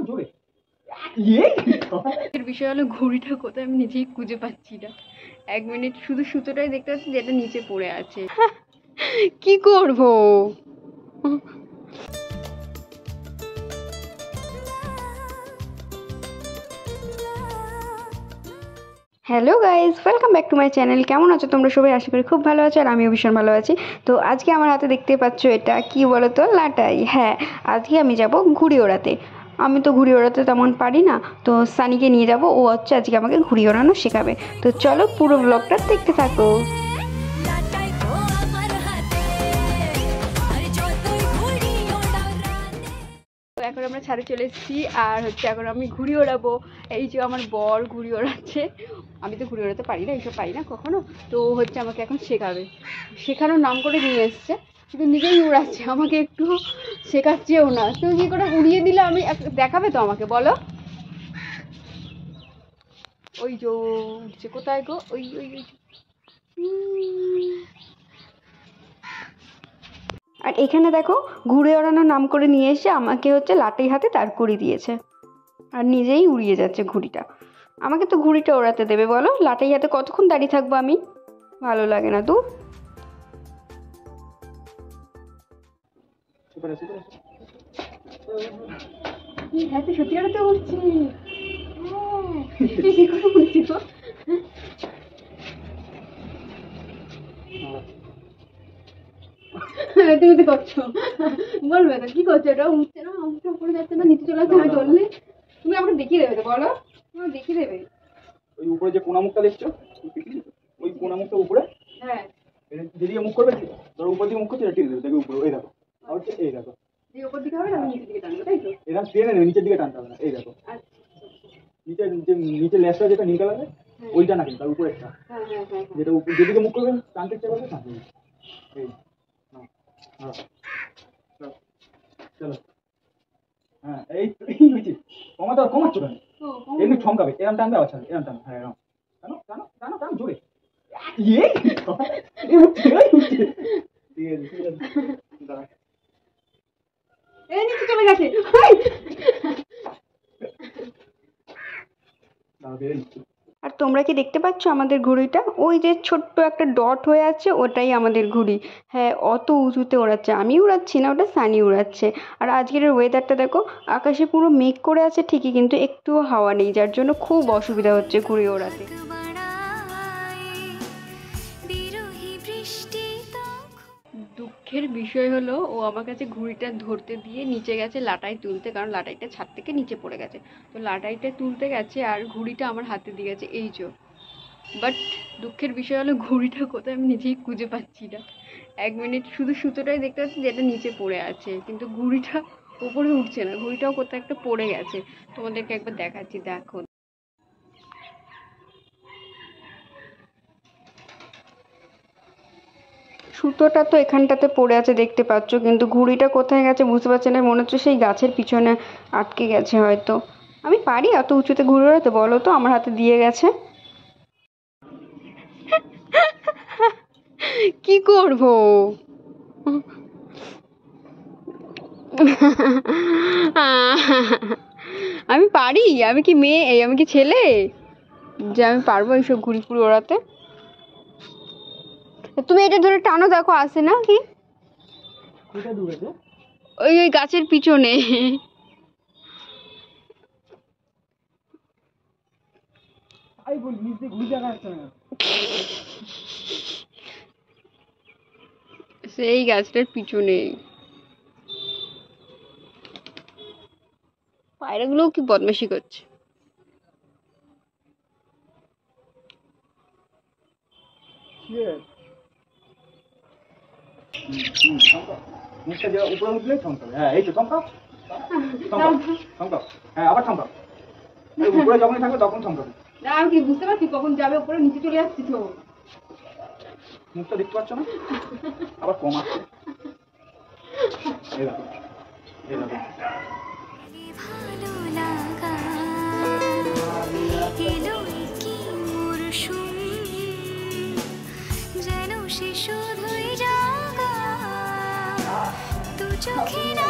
জোরে এর বিষয় হলো ঘুড়িটা কোথায় আমি নিজেই খুঁজে পাচ্ছি না। 1 মিনিট শুধু সুতোটাই দেখতে পাচ্ছি যেটা নিচে পড়ে আছে। কি করব? Hello guys, welcome back to my channel. কেমন আছো তোমরা সবাই? আশা করি খুব ভালো আছো আর আমিও ভীষণ ভালো আছি। তো আজকে আমার হাতে দেখতে পাচ্ছ এটা কি বলো তো? লাটাই। হ্যাঁ, আজকে আমি যাব ঘুড়ি ওড়াতে। আমি তো ঘুড়ি ওড়াতে তেমন পারি না, তো সানিকে নিয়ে যাব, ও হচ্ছে আজকে আমাকে ঘুড়ি ওড়ানো শেখাবে। তো চলো পুরো ব্লগটা দেখতে থাকো। এখন আমরা ছাদে চলে এসেছি আর হচ্ছে এখন আমি ঘুড়ি ওড়াবো। এই যে আমার বর ঘুড়ি ওড়াচ্ছে। আমি তো ঘুড়ি ওড়াতে পারি না, এইসব পারি না কখনো। তো হচ্ছে আমাকে এখন শেখাবে, শেখানোর নাম করে নিয়ে এসছে, কিন্তু নিজেই উড়াচ্ছে, আমাকে একটু শেখাচ্ছেও না। তো কি করে উড়িয়ে দিলে আমি দেখাবে তো আমাকে, বলো? ওই যে উঠছে, কোথায় গো? ওই ওই ওই। আর এখানে দেখো ঘুড়ি ওড়ানোর নাম করে নিয়ে এসে আমাকে হচ্ছে লাঠি হাতে দাঁড় করিয়ে দিয়েছে আর নিজেই উড়িয়ে যাচ্ছে ঘুড়িটা। আমাকে তো ঘুড়িটা ওড়াতে দেবে বলো? লাঠি হাতে কতক্ষণ দাঁড়িয়ে থাকবো আমি? ভালো লাগে না। দূর। সত্যি করে তো উঠছি। তুমি তো করছো, বলবে না কি করছো? এটা উঠছে না, উঠছে উপরে যাচ্ছে না, নিচে চলে আসছে। আমি চললে তুমি আমাকে দেখিয়ে দেবে তো, বলো? তুমি দেখিয়ে দেবে। ওই উপরে যে কোনা মুখটা দেখছো, ওই কোনা মুখটা উপরে, হ্যাঁ, যেদিকে মুখ করবে, ধরো উপর দিকে মুখ করছে, ঠিক আছে? দেখো উপরে, এই দেখো, আর হচ্ছে এই দেখো, যে উপর দিকে হবে না, আমি নিচের দিকে টানবো, তাই তো? এরকম টেনে নেবে, নিচের দিকে টানতে হবে না। এই দেখো নিচে, যে নিচে লেসটা যেটা নীল কালারে, ওইটা না কিন্তু তার উপরে একটা, যেটা যেদিকে মুখ করবে টানতে ইচ্ছা করবে টানতে। এই চলো, হ্যাঁ এই হয়েছে। কমাতে কমাচ্ছ কেন? এমনি ছমকাবে, এরম টানবে, আচ্ছা এরম টানো, হ্যাঁ এরম টানো টানো টানো টানো জোরে। ঠিক আছে, নিচে চলে গেছে। আর তোমরা কি দেখতে পাচ্ছ আমাদের ঘুড়িটা? ওই যে ছোট্ট একটা ডট হয়ে আছে, ওটাই আমাদের ঘুড়ি। হ্যাঁ, অত উঁচুতে ওড়াচ্ছে। আমি উড়াচ্ছি না, ওটা সানি উড়াচ্ছে। আর আজকের ওয়েদারটা দেখো, আকাশে পুরো মেঘ করে আছে ঠিকই, কিন্তু একটুও হাওয়া নেই, যার জন্য খুব অসুবিধা হচ্ছে ঘুড়ি ওড়াতে। দুঃখের বিষয় হলো ও আমার কাছে ঘুড়িটা ধরতে দিয়ে নিচে গেছে লাটাই তুলতে, কারণ লাটাইটা ছাদ থেকে নিচে পড়ে গেছে। তো লাটাইটা তুলতে গেছে আর ঘুড়িটা আমার হাতে দিয়ে গেছে, এই যে। বাট দুঃখের বিষয় হলো ঘুড়িটা কোথায় আমি নিজেই খুঁজে পাচ্ছি না। 1 মিনিট শুধু সুতোটাই দেখতে পাচ্ছি যেটা নিচে পড়ে আছে, কিন্তু ঘুড়িটা উপরে উঠছে না। ঘুড়িটাও কোথাও একটা পড়ে গেছে। তোমাদেরকে একবার দেখাচ্ছি, দেখো। সুতোটা তো এখানটাতে পড়ে আছে দেখতে পাচ্ছ, কিন্তু ঘুড়িটা কোথায় গেছে বুঝতে পারছি না। মনে হচ্ছে সেই গাছের পিছনে আটকে গেছে হয়তো। আমি পারি এত উঁচুতে ঘুড়ি ওড়াতে? বলো তো, আমার হাতে দিয়ে গেছে। কি করব? আমি পারি? আমি কি মেয়ে? আমি কি ছেলে যে আমি পারবো এইসব ঘুড়ি ফুড়ি ওড়াতে? তুমি এটা ধরে টানো, দেখো আসে না কি? ওই ওই গাছের পিছনে। সেই গাছটার পিছনে। পায়রাগুলোও কি বদমাশি করছে। মুখটা যে উপরে উঠলে ছমকাবে, হ্যাঁ এই তো ছমকাও, ছমকাও, হ্যাঁ আবার ছমকাও। উপরে যখনই থাকবে তখন ছমকাবে। না আমি কি বুঝতে পারছি কখন যাবে উপরে, নিচে চলে যাচ্ছি তো। মুখটা দেখতে পাচ্ছ না? আবার কম আসছে। এই দেখো, এই দেখো। যেন সে শুধুই জাগা, দু চোখে না